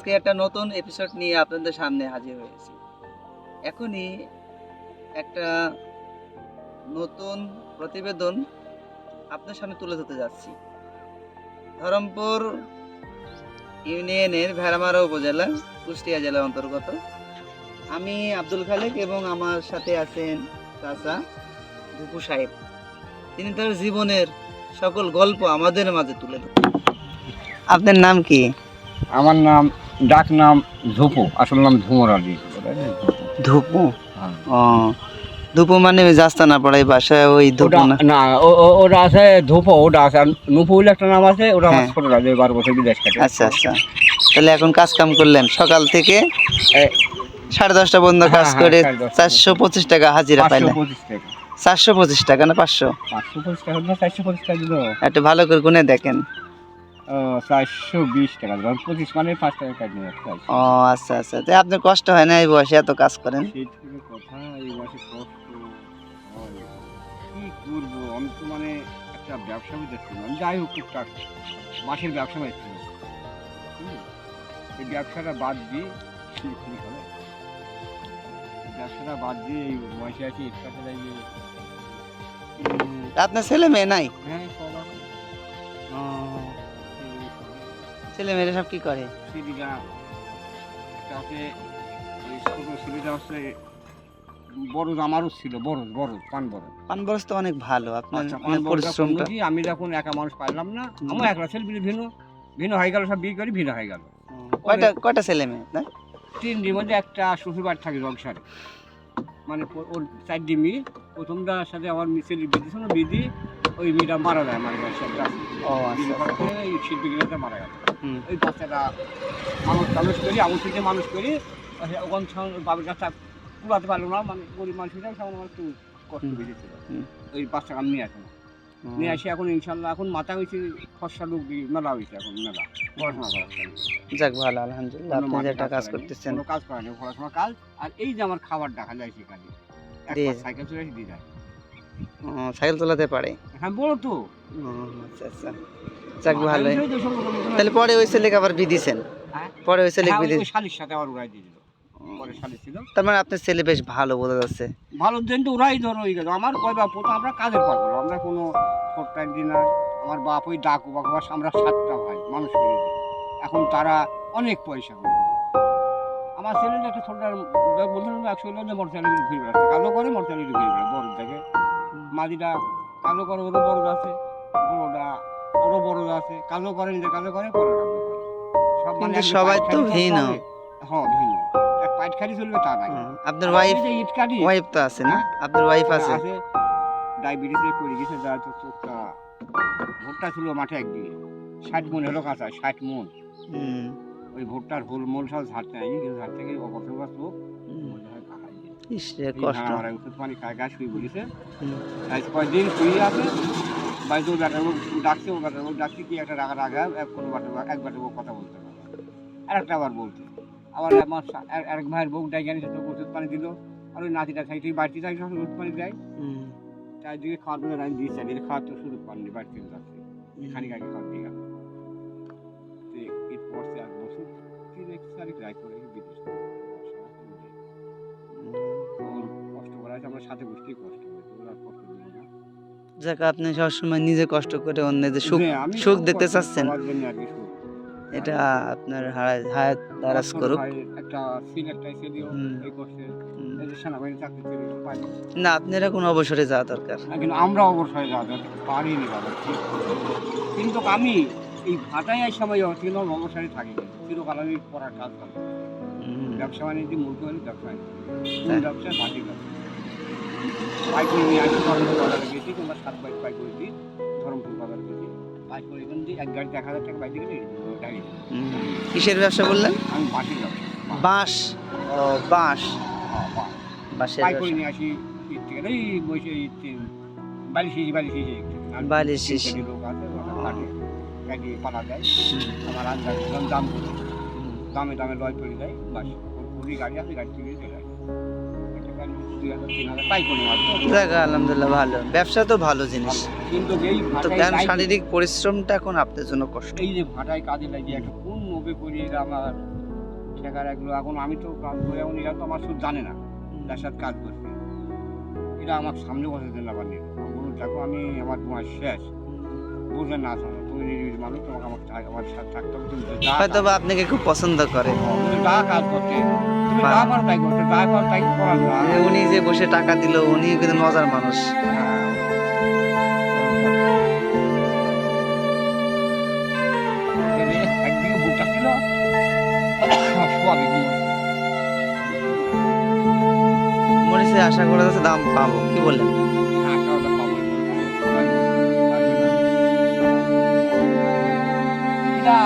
আজকে একটা নতুন এপিসোড নিয়ে আপনাদের সামনে হাজির হয়েছি। এখনই একটা নতুন প্রতিবেদন আপনার সামনে তুলে ধরতে যাচ্ছি। ধরমপুর ইউনিয়নের ভেড়ামারা উপজেলা, কুষ্টিয়া জেলার অন্তর্গত। আমি আব্দুল খালেক এবং আমার সাথে আছেন চাচা ধুপু সাহেব। তিনি তার জীবনের সকল গল্প আমাদের মাঝে তুলে ধরেন। আপনার নাম কি? আমার নাম ডাক নাম ধুপু, আসল নাম ঝুমর আলী। ধুপু? ও, ধুপু মানে ওই জাস্তানা পড়াই বাসায় ওই ধুপু না? না, ওটা আছে ধুপু, ওটা আছে। আর নুপু বলে একটা নাম আছে, ওটা আমার হ্যাঁ। ছোট রাজে 12 বছর বিদেশ কাটে। আচ্ছা আচ্ছা, তাহলে এখন কাজ কাম করলেন সকাল থেকে 10:30 পর্যন্ত কাজ করে 425 টাকা হাজিরা পাইলেন। 525 টাকা। 425 টাকা না 500? 525 টাকা না 425 টাকা দিল। একটু ভালো করে গুনে দেখেন। 420 টাকা দিল। 25 মানে 5 টাকা কাটে না। ও আচ্ছা আচ্ছা, তাই আপনার কষ্ট হয় না এই বয়সে এত কাজ করেন? সেই থেকে কথা, এই বয়সে কষ্ট হয়। কি করবো, আমি তো মানে একটা ব্যবসা করতেছিলাম, যাই হোক টুকটাক মাসের ব্যবসা করছিলাম। এই ব্যবসাটা বাদ দিয়ে এই বয়সে আছি ইটকাতে যাই। আপনার ছেলে মেয়ে নাই? হ্যাঁ, সবার ছেলে মেয়েরা সব কি করে? ছেলেটা আছে, ওই ছোট ছেলেটা হচ্ছে বড়, আমারও ছিল বড় পান বরস তো অনেক ভালো, আপনার আচ্ছা, অনেক পরিশ্রমটা। আমি যখন একা মানুষ পাইলাম না, আমার একলা ছেলে ভিন্ন হয়ে গেল, সব বিয়ে করে ভিন্ন হয়ে গেল। কয়টা ছেলে মেয়ে আপনার? 3 মধ্যে একটা শ্বশুর বাড়ি থাকে রংসারে, মানে ওর 4 মেয়ে। প্রথমটার সাথে আমার ছেলে বিয়ে ছিল, বিয়ে ওই মেয়েটা মারা যায়, মারা গেছে। শিল্পী গেলে মারা গেল। ওই বাচ্চাটা মানুষ করি, আমার থেকে মানুষ করি, ওখান বাবার কাছে কুড়াতে পারলো না, মানে গরিব মানুষ হিসাবে আমার একটু কষ্ট বেড়েছিল। ওই বাচ্চাটা আমি নিয়ে আসি এখন ইনশাল্লাহ। এখন মাথা হয়েছে ফর্সা লোক মেলা হয়েছে, এখন মেলা পড়াশোনা করার। যাক ভালো, আলহামদুলিল্লাহ। আপনি যে একটা কাজ করতেছেন, কোনো কাজ করেনি, পড়াশোনা কাজ। আর এই যে আমার খাবার দেখা যায় সেখানে, সাইকেল চলে দিয়ে যায়। সাইকেল চালাতে পারে? হ্যাঁ, বলো তো। আচ্ছা আচ্ছা, যাক ভালো। তাহলে পরে ওই ছেলেকে আবার বিয়ে দিয়েছেন? পরে ওই ছেলেকে বিয়ে দিয়েছেন? শালির সাথে আবার উড়াই দিয়ে দিল। পরে শালি ছিল। তার মানে আপনার ছেলে বেশ ভালো বোঝা যাচ্ছে। ভালো দিন তো উড়াই ধরো হয়ে গেল। আমার কয় বাপ তো, আমরা কাজের পাগল, আমরা কোনো সরকার দিই না। আমার বাপ ওই ডাকু বাকবাস, আমরা 7টা ভাই মানুষ করে দিই। এখন তারা অনেক পয়সা করে। আমার ছেলে একটা ছোট বলছিলাম 100 মোটরসাইকেল ঘুরে বেড়াচ্ছে, কালো করে মোটরসাইকেল ঘুরে বেড়ায় বড় থেকে। মাদিটা কালো করে, ওরও বড় আছে, বড়টা ওরও বড় আছে। কালো করে, নিজে কালো করে, পরে কালো করে। সব মানে সবাই তো ভিন্ন। হ্যাঁ, ভিন্ন। এক পাইটখানি চলবে তা নাই। আপনার ওয়াইফ তো আছে না? আপনার ওয়াইফ আছে? ডায়াবেটিসে পড়ে গেছে, যা তো চোখটা। ভুট্টা ছিল মাঠে একদিকে, 60 মন হলো কাঁচা, 60 মন। ওই ভুট্টার হোল মোল সব ঝাড়তে নাই, কিন্তু ঝাড়তে গিয়ে অপসর চোখ কষ্ট। ওষুধ পানি খায়, গাছ শুয়ে বলেছে। কয়েকদিন শুয়ে আছে, বাড়িতে ওর ব্যাটার ডাকছে, ও ব্যাটার ডাকছে কি একটা রাগা কোনো একবার কথা বলতে পারে, আর একটা আবার বলতে। আবার আমার এক ভাইয়ের বউ ডাই জানিস তো, ওষুধ পানি দিল। আর ওই নাতিটা খাইতে বাড়তি চাই, সব ওষুধ পানি দেয়। চারিদিকে খাওয়ার পরে রাইন দিয়ে চালিয়ে খাওয়ার তো সুযোগ পাননি, বাড়তি যাচ্ছে এখানে আগে খাওয়ার দিয়ে গেল। ঈদ পড়ছে 1 বছর 3 তারিখ রায় করে বিদেশ কষ্ট করা আছে। আমরা সাথে বসতেই কষ্ট করি, আর কষ্ট দিই না। যাক, আপনি সবসময় নিজে কষ্ট করে অন্যদের সুখ দেখতে চাচ্ছেন, এটা আপনার হায়াত দারাজ করুক। একটা সিল একটা ছেলেও এই করছে, এই যে সেনাবাহিনী চাকরি করে পাই না, আপনারা কোনো অবসরে যাওয়া দরকার। কিন্তু আমরা অবসরে যাওয়া দরকার পারিনি বাবা। কিন্তু আমি এই ভাটায় এই সময় কিন্তু অবসরে থাকি, চিরকাল আমি পড়ার কাজ করি। ব্যবসা বাণিজ্য মূর্খ হলে ব্যবসায় ব্যবসায় বাকি ব্যবসা পাই করে নিয়ে আসি। ধরমপুর বাজারে গেছি, কিংবা 7 বাইক পাই করে দিই, ধরমপুর বাজারে গেছি পাই করে এখান দিয়ে 1 গাড়ি 1000 টাকা বাইক দিয়ে গাড়ি। কিসের ব্যবসা বললেন? আমি বাঁশের ব্যবসা। বাঁশ? ও, বাঁশ। বাঁশের পাই করে নিয়ে আসি ঈদ থেকে, এই বসে বালিশ লোক আছে, কাটে কাটি পালা যায়। আমার আন্দাজ দাম করে দামে লয় করে দেয়। বাস ওই গাড়ি আছে, গাড়ি থেকে চলে আসে। একটা গাড়ি 2000 3000 পাই করে নেওয়া। আলহামদুলিল্লাহ, ভালো ব্যবসা তো ভালো জিনিস, কিন্তু এই শারীরিক পরিশ্রমটা এখন আপনার জন্য কষ্ট। এই যে ভাটায় কাজে লাগিয়ে একটা কোন নবে করি আমার ঠেকার এগুলো এখন আমি তো কাজ করে এখন এরা তো আমার সুদ জানে না, যার সাথে কাজ করছে এটা আমার সামনে বসে দিন আবার নিল। আমি বলুন দেখো আমি আমার তোমার শেষ বুঝলেন না, আসলে তুমি নির্বিধ মানুষ, তোমাকে আমার সাথে থাকতে হবে, তুমি যা হয়তো বা আপনাকে খুব পছন্দ করে। তুমি যা কাজ করতে, তুমি যা পারো তাই করতে, যা পারো তাই করার না। উনি যে বসে টাকা দিল উনি কিন্তু মজার মানুষ। একদিকে ভুট্টা ছিল সোয়াবিন, মরিচে আশা করা যাচ্ছে দাম পাবো, কি বললেন? আশাটা পাবো এটা